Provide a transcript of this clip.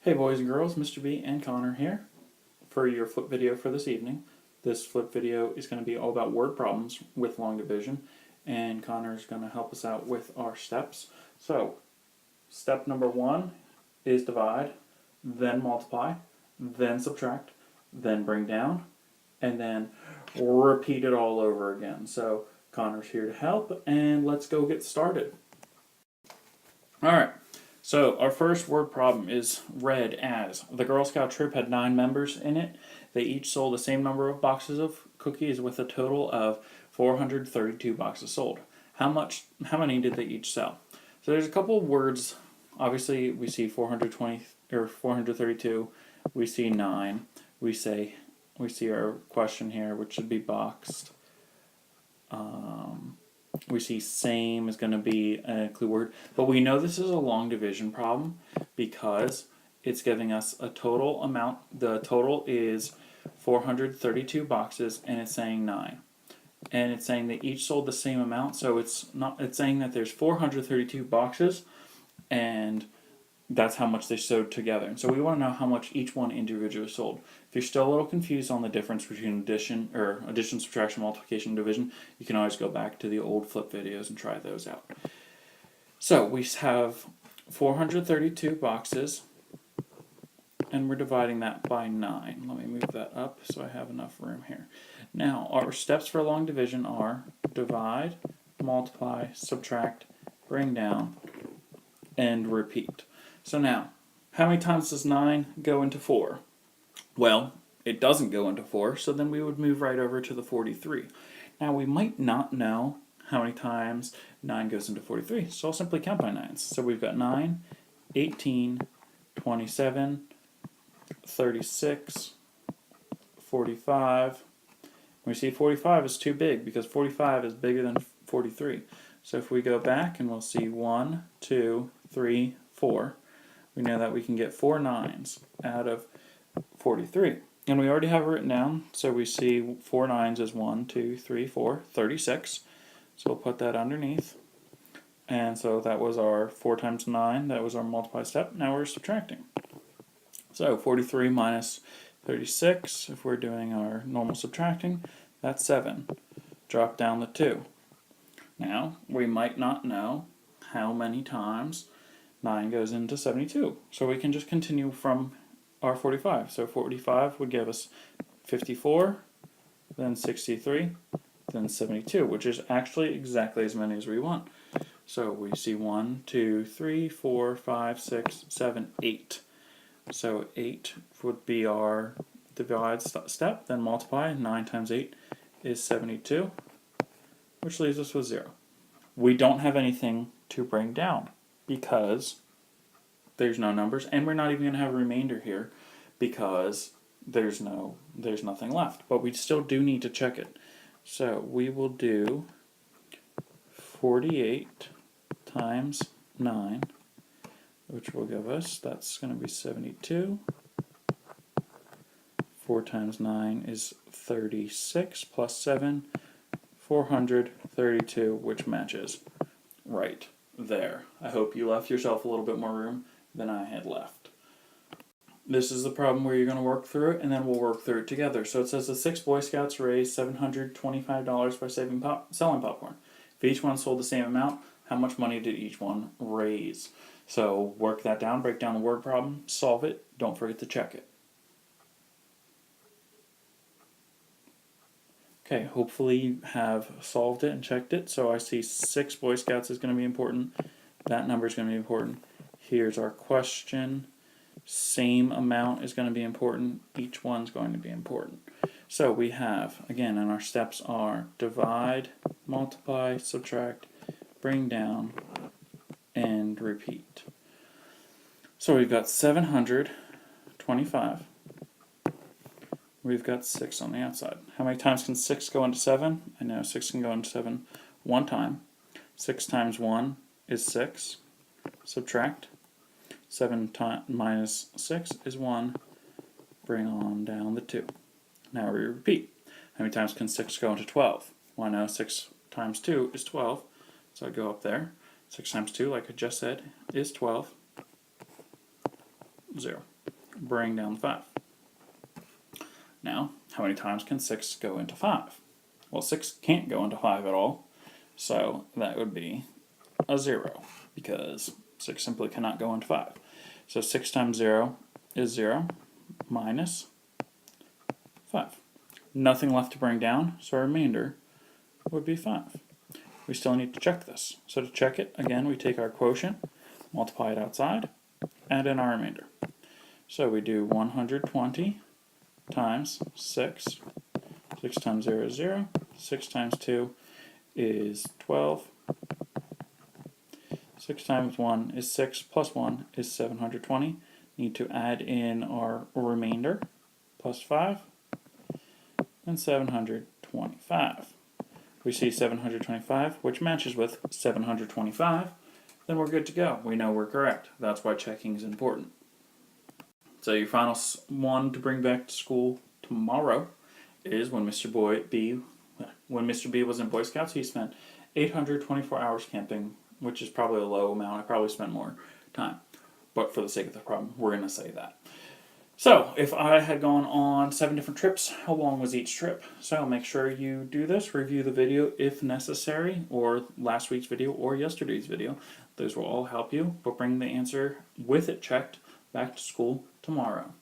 Hey boys and girls, Mr. B and Connor here for your flip video for this evening. This flip video is going to be all about word problems with long division, and Connor is going to help us out with our steps. So, step number 1 is divide, then multiply, then subtract, then bring down, and then repeat it all over again. So, Connor's here to help, and let's go get started. Alright. So our first word problem is read as, the Girl Scout troop had 9 members in it. They each sold the same number of boxes of cookies with a total of 432 boxes sold. How many did they each sell? So there's a couple of words. Obviously we see 420 or 432. We see 9. We see our question here, which should be boxed. We see same is going to be a clue word, but we know this is a long division problem because it's giving us a total amount. The total is 432 boxes, and it's saying 9, and it's saying they each sold the same amount. So it's saying that there's 432 boxes, and that's how much they sewed together. And so we want to know how much each one individually sold. If you're still a little confused on the difference between addition, subtraction, multiplication, and division, you can always go back to the old flip videos and try those out. So we have 432 boxes, and we're dividing that by 9. Let me move that up so I have enough room here. Now, our steps for long division are divide, multiply, subtract, bring down, and repeat. So now, how many times does 9 go into 4? Well, it doesn't go into 4, so then we would move right over to the 43. Now, we might not know how many times 9 goes into 43, so I'll simply count by 9s. So we've got 9, 18, 27, 36, 45. We see 45 is too big because 45 is bigger than 43. So if we go back and we'll see 1, 2, 3, 4. We know that we can get 4 9s out of 43. And we already have it written down, so we see 4 9s is 1, 2, 3, 4, 36. So we'll put that underneath. And so that was our 4 times 9, that was our multiply step. Now we're subtracting. So 43 minus 36, if we're doing our normal subtracting, that's 7. Drop down the 2. Now, we might not know how many times 9 goes into 72. So we can just continue from our 45. So 45 would give us 54, then 63, then 72, which is actually exactly as many as we want. So we see 1, 2, 3, 4, 5, 6, 7, 8. So 8 would be our divide step, then multiply. 9 times 8 is 72, which leaves us with 0. We don't have anything to bring down because there's no numbers, and we're not even going to have a remainder here because there's nothing left. But we still do need to check it. So we will do 48 times 9, which will give us, that's going to be 72. 4 times 9 is 36 plus 7, 432, which matches right there. I hope you left yourself a little bit more room than I had left. This is the problem where you're going to work through it, and then we'll work through it together. So it says the 6 Boy Scouts raised $725 by selling popcorn. If each one sold the same amount, how much money did each one raise? So work that down, break down the word problem, solve it, don't forget to check it. Okay, hopefully you have solved it and checked it. So I see 6 Boy Scouts is going to be important. That number is going to be important. Here's our question. Same amount is going to be important. Each one's going to be important. So we have, again, and our steps are divide, multiply, subtract, bring down, and repeat. So we've got 725. We've got 6 on the outside. How many times can 6 go into 7? I know 6 can go into 7 one time. 6 times 1 is 6. Subtract. 7 minus 6 is 1. Bring on down the 2. Now we repeat. How many times can 6 go into 12? Well, I know 6 times 2 is 12. So I go up there. 6 times 2, like I just said, is 12. 0. bring down the 5. Now, how many times can 6 go into 5? Well, 6 can't go into 5 at all, so that would be a 0, because 6 simply cannot go into 5. So 6 times 0 is 0, minus 5. Nothing left to bring down, so our remainder would be 5. We still need to check this. So to check it, again, we take our quotient, multiply it outside, add in our remainder. So we do 120 times 6. 6 times 0 is 0. 6 times 2 is 12. 6 times 1 is 6, plus 1 is 720. Need to add in our remainder, plus 5, and 725. We see 725, which matches with 725, then we're good to go. We know we're correct. That's why checking is important. So your final one to bring back to school tomorrow is when Mr. B was in Boy Scouts, he spent 824 hours camping, which is probably a low amount. I probably spent more time. But for the sake of the problem, we're going to say that. So, if I had gone on 7 different trips, how long was each trip? So make sure you do this, review the video if necessary, or last week's video, or yesterday's video. Those will all help you, but bring the answer with it checked back to school tomorrow.